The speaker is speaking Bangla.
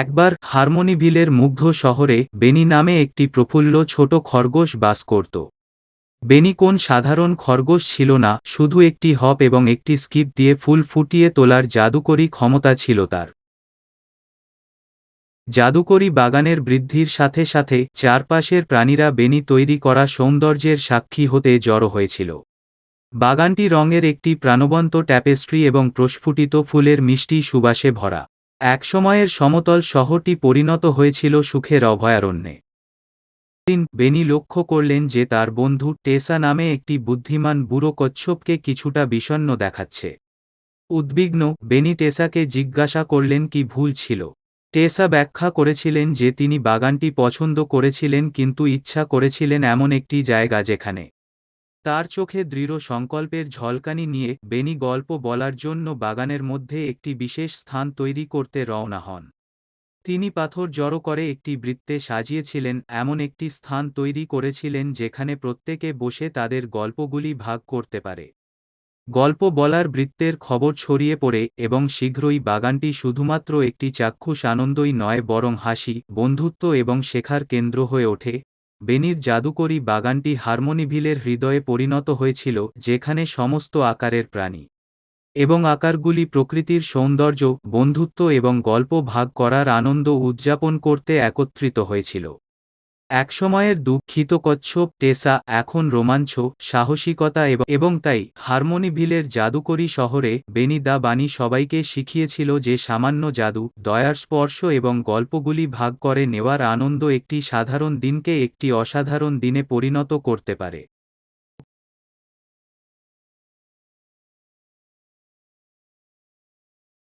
একবার হারমোনিভিলের মুগ্ধ শহরে বেনি নামে একটি প্রফুল্ল ছোট খরগোশ বাস করত। বেনি কোন সাধারণ খরগোশ ছিল না, শুধু একটি হপ এবং একটি স্কিপ দিয়ে ফুল ফুটিয়ে তোলার জাদুকরী ক্ষমতা ছিল তার। জাদুকরী বাগানের বৃদ্ধির সাথে সাথে চারপাশের প্রাণীরা বেনি তৈরি করা সৌন্দর্যের সাক্ষী হতে জড়ো হয়েছিল। বাগানটি রঙের একটি প্রাণবন্ত ট্যাপেস্ট্রি এবং প্রস্ফুটিত ফুলের মিষ্টি সুবাসে ভরা। একসময়ের সমতল শহরটি পরিণত হয়েছিল সুখের অভয়ারণ্যে। দিন বেনি লক্ষ্য করলেন যে তার বন্ধু টেসা নামে একটি বুদ্ধিমান বুড়ো কচ্ছপকে কিছুটা বিষণ্ণ দেখাচ্ছে। উদ্বিগ্ন বেনি টেসাকে জিজ্ঞাসা করলেন কি ভুল ছিল। টেসা ব্যাখ্যা করেছিলেন যে তিনি বাগানটি পছন্দ করেছিলেন কিন্তু ইচ্ছা করেছিলেন এমন একটি জায়গা যেখানে তার চোখে দৃঢ় সংকল্পের ঝলকানি নিয়ে বেনি গল্প বলার জন্য বাগানের মধ্যে একটি বিশেষ স্থান তৈরি করতে রওনা হন। তিনি পাথর জড়ো করে একটি বৃত্তে সাজিয়েছিলেন, এমন একটি স্থান তৈরি করেছিলেন যেখানে প্রত্যেকে বসে তাদের গল্পগুলি ভাগ করতে পারে। গল্প বলার বৃত্তের খবর ছড়িয়ে পড়ে এবং শীঘ্রই বাগানটি শুধুমাত্র একটি চাক্ষুষ আনন্দই নয় বরং হাসি, বন্ধুত্ব এবং শেখার কেন্দ্র হয়ে ওঠে। বেনির জাদুকরী বাগানটি হারমোনিভিলের হৃদয়ে পরিণত হয়েছিল, যেখানে সমস্ত আকারের প্রাণী এবং আকারগুলি প্রকৃতির সৌন্দর্য, বন্ধুত্ব এবং গল্প ভাগ করার আনন্দ উদযাপন করতে একত্রিত হয়েছিল। একসময়ের দুঃখিত কচ্ছপ টেসা এখন রোমাঞ্চ, সাহসিকতা এবং তাই হারমোনিভিলের জাদুকরী শহরে বেনি দা বানি সবাইকে শিখিয়েছিল যে সামান্য জাদু, দয়ার স্পর্শ এবং গল্পগুলি ভাগ করে নেওয়ার আনন্দ একটি সাধারণ দিনকে একটি অসাধারণ দিনে পরিণত করতে পারে।